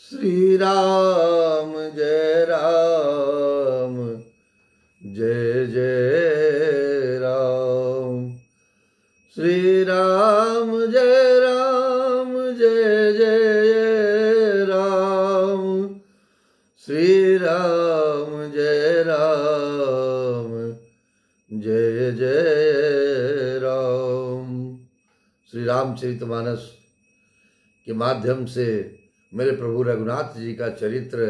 श्री राम जय राम जय जय राम। श्री राम जय राम जय जय राम। श्री राम जय राम जय जय राम। श्री रामचरितमानस के माध्यम से मेरे प्रभु रघुनाथ जी का चरित्र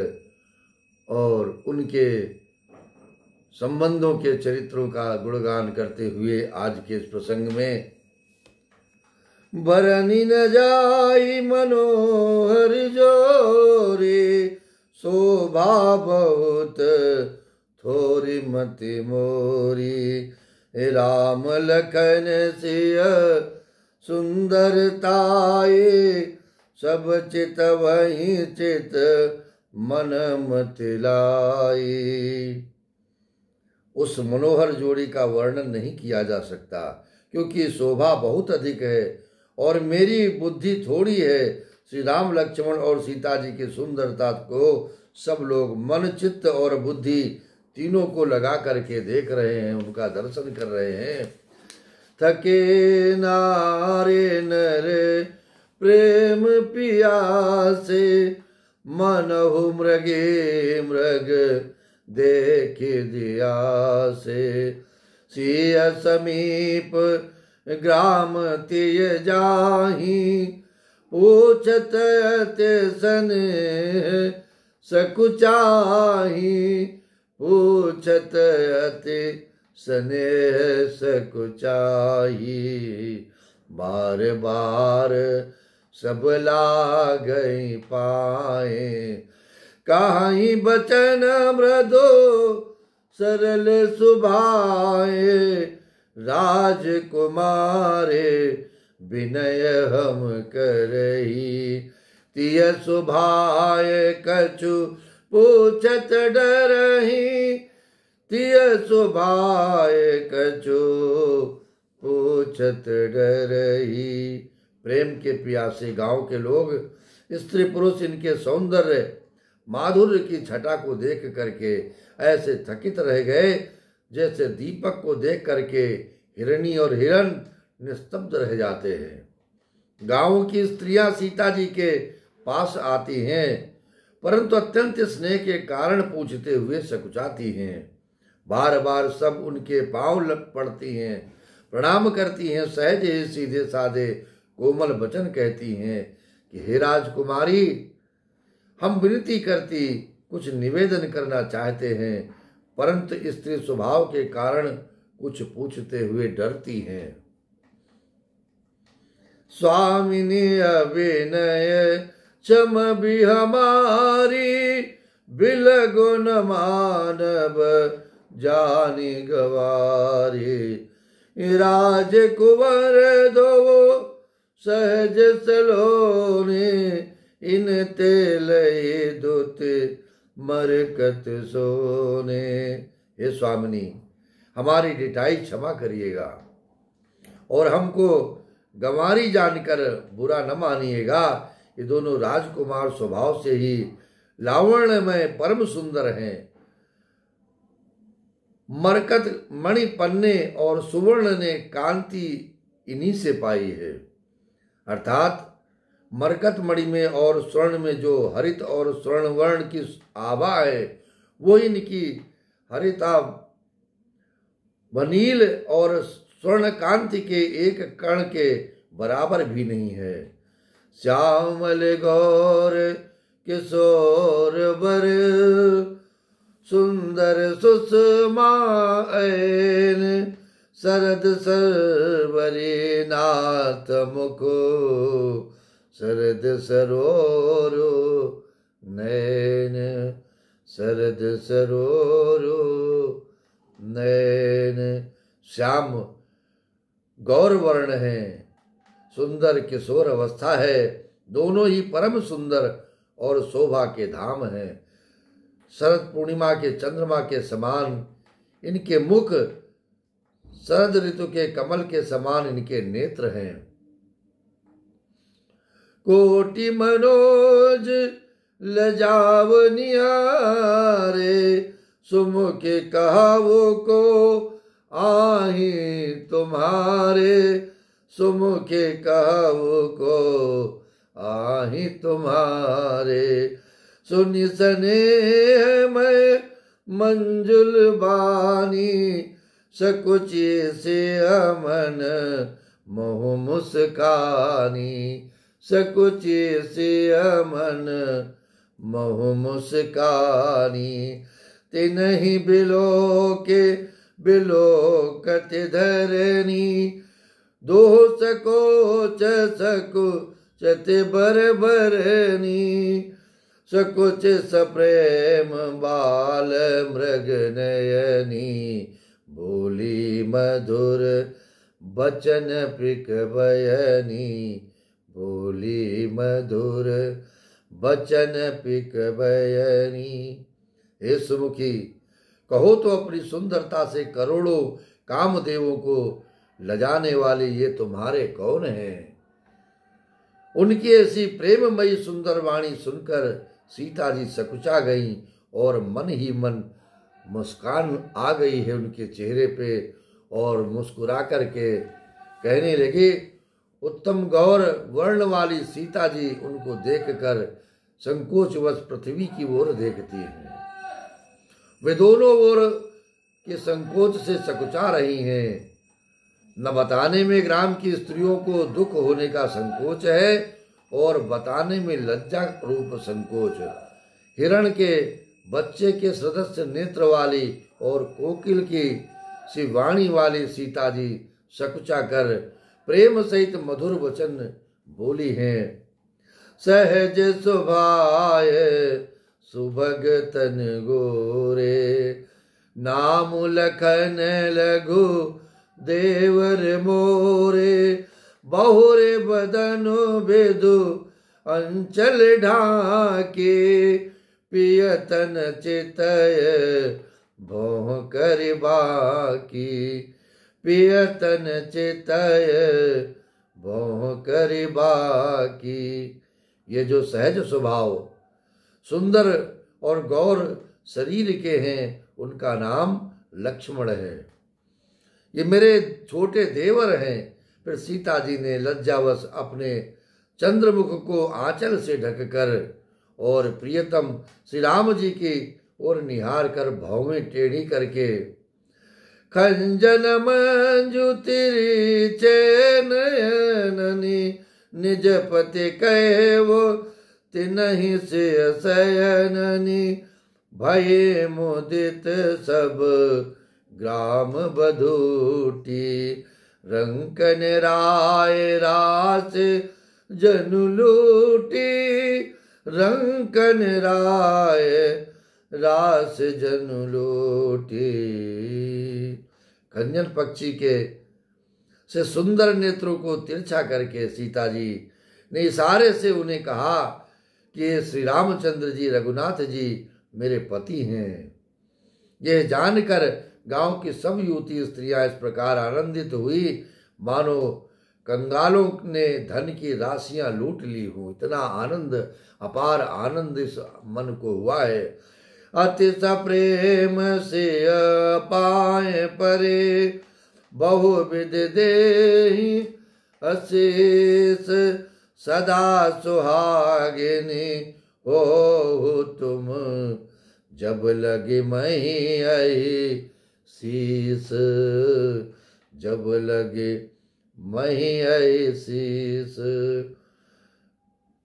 और उनके संबंधों के चरित्रों का गुणगान करते हुए आज के इस प्रसंग में बरनी न जाई मनोहर जोरे शोभा बहुत थोरी मति मोरी। राम लखन सिय सुंदरताए सब चित वही चित मन मत लाई। उस मनोहर जोड़ी का वर्णन नहीं किया जा सकता क्योंकि शोभा बहुत अधिक है और मेरी बुद्धि थोड़ी है। श्री राम लक्ष्मण और सीता जी की सुंदरता को सब लोग मन चित्त और बुद्धि तीनों को लगा करके देख रहे हैं, उनका दर्शन कर रहे हैं। थके नारे नरे प्रेम पियासे मनहु मृगे मृग देख दिया से। सिय समीप ग्राम तिय जाही पूछत अति सन सकुचाही। पूछत अति स्नेह सकुचाही। बार बार सब लागई पाए काहि बचन मृदो सरल सुभाए। राजकुमारे विनय हम करही तिय सुभाए कछु पूछत डरही। तिय सुभाए कछु पूछत डरही। प्रेम के प्यासे गांव के लोग स्त्री पुरुष इनके सौंदर्य माधुर्य की छटा को देख करके ऐसे थकित रह गए जैसे दीपक को देख करके हिरणी और हिरण निस्तब्ध रह जाते हैं। गांव की स्त्रियां सीता जी के पास आती हैं परंतु अत्यंत स्नेह के कारण पूछते हुए सकुचाती हैं। बार बार सब उनके पांव पड़ती हैं, प्रणाम करती हैं, सहज ही सीधे साधे कोमल वचन कहती हैं कि हे राजकुमारी, हम विनती करती कुछ निवेदन करना चाहते हैं परंतु स्त्री स्वभाव के कारण कुछ पूछते हुए डरती हैं। स्वामिनी अभिनय क्षम भी हमारी बिलगुन मानव जानी गवारी। राजकुंवर दो सहज सलोने इन तेल दुत मरकत सोने। हे स्वामिनी, हमारी डिठाई क्षमा करिएगा और हमको गंवारी जानकर बुरा न मानिएगा। ये दोनों राजकुमार स्वभाव से ही लावण्य में परम सुंदर हैं। मरकत मणि पन्ने और सुवर्ण ने कांति इन्हीं से पाई है। अर्थात मरकत मणि में और स्वर्ण में जो हरित और स्वर्ण वर्ण की आभा है वो इनकी हरिता वनील और स्वर्ण कांति के एक कण के बराबर भी नहीं है। श्यामल गौर किशोर वर सुंदर सुषमा ऐन शरद सरवरी नाथ मुखो शरद सरोरो नैन। शरद सरोरो नैन। श्याम गौर वर्ण है, सुंदर किशोर अवस्था है, दोनों ही परम सुंदर और शोभा के धाम हैं। शरद पूर्णिमा के चंद्रमा के समान इनके मुख, शरद ऋतु के कमल के समान इनके नेत्र हैं। कोटि मनोज लजाव निहारे, सुमुखे कहावो को आही तुम्हारे, सुमुखे कहावो को आही तुम्हारे। सुनि स्नेह मैं मंजुल बानी, सकुची से अमन मोह मुस्कानी, सकुची से अमन मोह मुस्कानी। तिन्हि बिलो के बिलोकत धरनी, दो सकोच सकुचत बरबरनी, सकुच सप्रेम बाल मृग नयनी, बोली मधुर बचन प्रिक बयनी, बोली मधुर बचन प्रिक बयनी। हे सुमुखी, कहो तो अपनी सुंदरता से करोड़ों कामदेवों को लजाने वाले ये तुम्हारे कौन हैं? उनकी ऐसी प्रेममयी सुंदर वाणी सुनकर सीता जी सकुचा गई और मन ही मन मुस्कान आ गई है उनके चेहरे पे, और मुस्कुरा करके कहने लगे। उत्तम गौर वर्ण वाली सीता जी उनको देखकर संकोचवश पृथ्वी की ओर देखती हैं। वे दोनों ओर के संकोच से सकुचा रही हैं। न बताने में ग्राम की स्त्रियों को दुख होने का संकोच है और बताने में लज्जा रूप संकोच। हिरण के बच्चे के सदस्य नेत्र वाली और कोकिल की सी वाणी वाली सीता जी सकुचा कर प्रेम सहित मधुर वचन बोली हैं। सहज सुभाय सुभग तन गोरे, नाम लखन लघु देवर मोरे, बहुरे बदनु बिदु अंचल ढाके, पियतन चितय भोह कर बाकी, पियतन चितय भोह कर बाकी। ये जो सहज स्वभाव सुंदर और गौर शरीर के हैं उनका नाम लक्ष्मण है। ये मेरे छोटे देवर हैं। फिर सीता जी ने लज्जावश अपने चंद्रमुख को आंचल से ढककर और प्रियतम श्री राम जी की ओर निहार कर भौवें टेढ़ी करके, खंजन मंजू तिरी चैनयननी, निज पति कहे वो तिनहि से शयननी, भये मुदित सब ग्राम बधूटी, रंकन राय रास जनु लूटी, रंकन राय रास जनु लूटी। खंजन पक्षी के से सुंदर नेत्रों को तिरछा करके सीता जी ने इशारे से उन्हें कहा कि श्री रामचंद्र जी रघुनाथ जी मेरे पति हैं। यह जानकर गांव की सब युवती स्त्रियां इस प्रकार आनंदित हुई मानो कंगालों ने धन की राशियां लूट ली हो। इतना आनंद, अपार आनंद इस मन को हुआ है। अति सप्रेम से पाए परे, बहुविध देहि अशेष, सदा सुहागिनी हो तुम, जब लगे मही आई शीस, जब लगे मही आई शीस।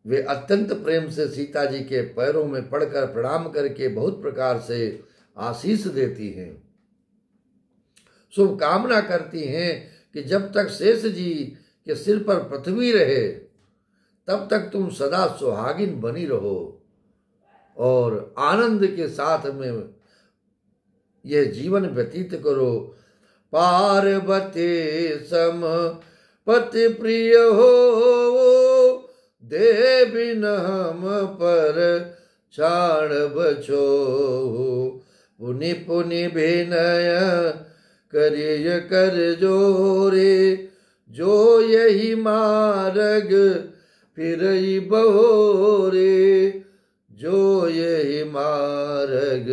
वे अत्यंत प्रेम से सीता जी के पैरों में पड़कर प्रणाम करके बहुत प्रकार से आशीष देती हैं, शुभ कामना करती हैं कि जब तक शेष जी के सिर पर पृथ्वी रहे तब तक तुम सदा सुहागिन बनी रहो और आनंद के साथ में यह जीवन व्यतीत करो। पार्वती सम पति प्रिय हो, देवी न हम पर छाण बछो, पुनि पुनि विनय करिय कर जोरे, जो यही मार्ग फिर बहोरे, जो यही मार्ग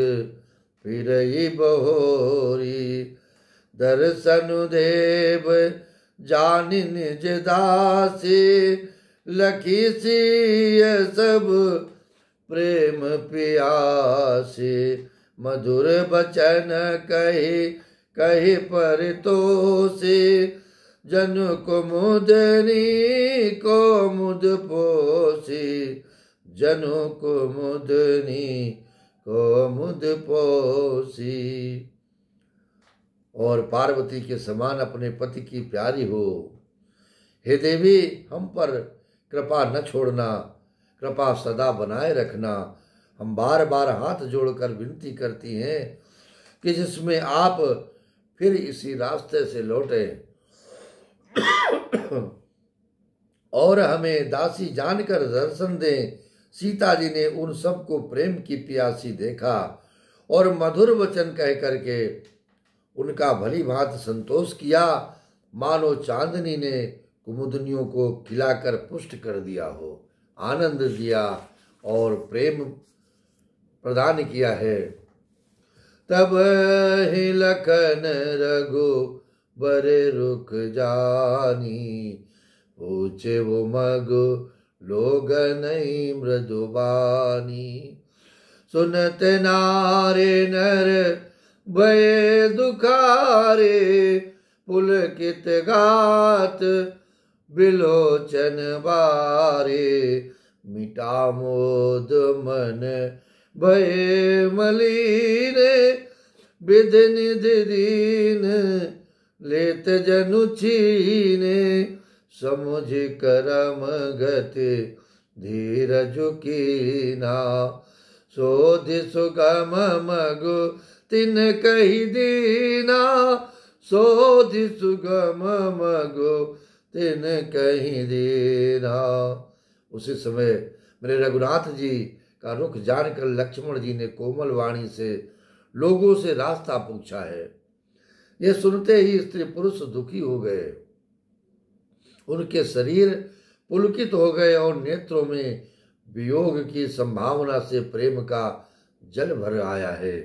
फिरई बहोरी। दर्शन देव जानि निज दासी, लखी सी सब प्रेम पियासी। मधुर बचन कही कही परितोषी, जनु कुमुदनी को मुद पोसी। जनु कुमुदनी को मुद पोसी। और पार्वती के समान अपने पति की प्यारी हो। हे देवी, हम पर कृपा न छोड़ना, कृपा सदा बनाए रखना। हम बार बार हाथ जोड़कर विनती करती हैं कि जिसमें आप फिर इसी रास्ते से लौटे और हमें दासी जानकर दर्शन दें। सीता जी ने उन सबको प्रेम की प्यासी देखा और मधुर वचन कह करके उनका भली भांति संतोष किया, मानो चांदनी ने कुमुदनियों को खिलाकर पुष्ट कर दिया हो, आनंद दिया और प्रेम प्रदान किया है। तब ही लखन रघु बरे रुक जानी, पूछे वो मग लोग नहीं मृदुबानी। सुनत नारे नर भय दुखारे, पुलकित गात बिलोचन बारे। मिटा मोद मन भय मलीन, विध निधि दीन लेत जनु छीने। समुझ करम गति धीरज कीना, सोधि सुगम मगु तिन कही दीना। सोधि सुगम मगु तिन कही दीना। उसी समय मेरे रघुनाथ जी का रुख जानकर लक्ष्मण जी ने कोमल वाणी से लोगों से रास्ता पूछा है। ये सुनते ही स्त्री पुरुष दुखी हो गए, उनके शरीर पुलकित हो गए और नेत्रों में वियोग की संभावना से प्रेम का जल भर आया है।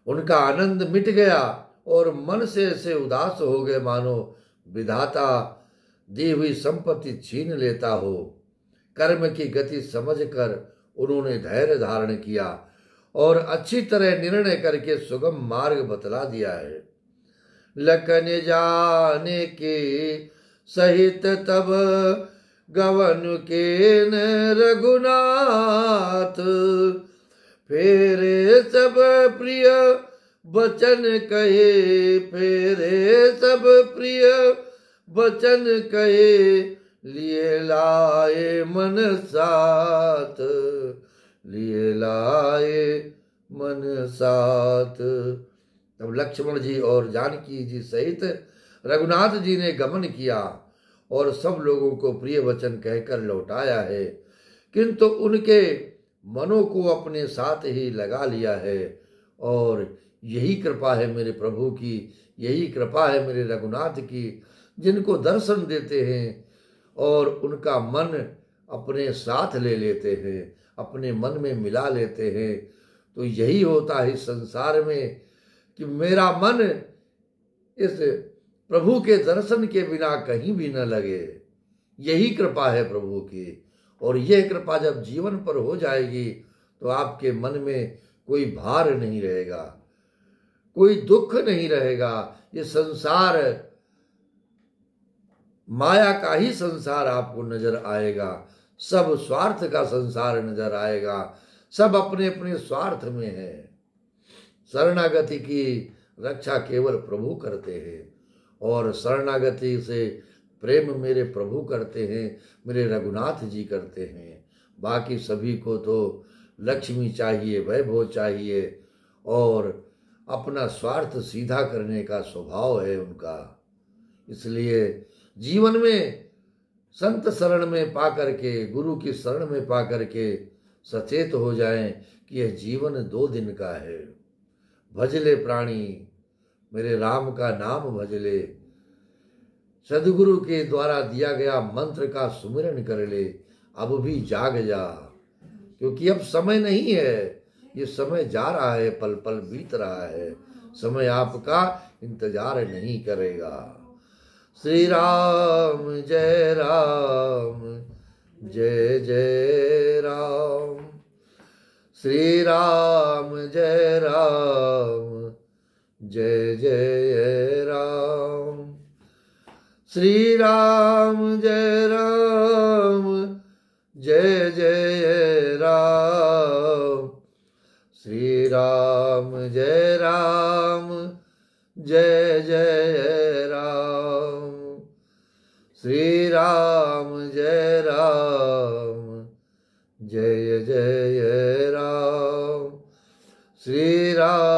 उनका आनंद मिट गया और मन से ऐसे उदास हो गए मानो विधाता दी हुई संपत्ति छीन लेता हो। कर्म की गति समझकर उन्होंने धैर्य धारण किया और अच्छी तरह निर्णय करके सुगम मार्ग बतला दिया है। लखन जाने के सहित तब गवन के न रघुनाथ, फेरे सब प्रिय बचन कहे। फेरे सब प्रिय बचन कहे, लिए लाए मन साथ। लिए लाए मन साथ। तब लक्ष्मण जी और जानकी जी सहित रघुनाथ जी ने गमन किया और सब लोगों को प्रिय वचन कहकर लौटाया है, किंतु उनके मनों को अपने साथ ही लगा लिया है। और यही कृपा है मेरे प्रभु की, यही कृपा है मेरे रघुनाथ की, जिनको दर्शन देते हैं और उनका मन अपने साथ ले लेते हैं, अपने मन में मिला लेते हैं। तो यही होता है इस संसार में कि मेरा मन इस प्रभु के दर्शन के बिना कहीं भी न लगे। यही कृपा है प्रभु की। और यह कृपा जब जीवन पर हो जाएगी तो आपके मन में कोई भार नहीं रहेगा, कोई दुख नहीं रहेगा। ये संसार माया का ही संसार आपको नजर आएगा, सब स्वार्थ का संसार नजर आएगा, सब अपने अपने स्वार्थ में है। शरणागति की रक्षा केवल प्रभु करते हैं और शरणागति से प्रेम मेरे प्रभु करते हैं, मेरे रघुनाथ जी करते हैं। बाकी सभी को तो लक्ष्मी चाहिए, वैभव चाहिए और अपना स्वार्थ सीधा करने का स्वभाव है उनका। इसलिए जीवन में संत शरण में पा करके, गुरु की शरण में पा करके सचेत हो जाएं कि यह जीवन 2 दिन का है। भजले प्राणी मेरे राम का नाम भजले, सदगुरु के द्वारा दिया गया मंत्र का सुमिरन कर ले, अब भी जाग जा, क्योंकि अब समय नहीं है, ये समय जा रहा है, पल पल बीत रहा है, समय आपका इंतजार नहीं करेगा। श्री राम जय राम जय जय राम, श्री राम जय राम जय जय राम, श्री राम जय राम जय जय राम, श्री राम जय राम जय जय राम, श्री राम जय राम जय जय राम, श्री राम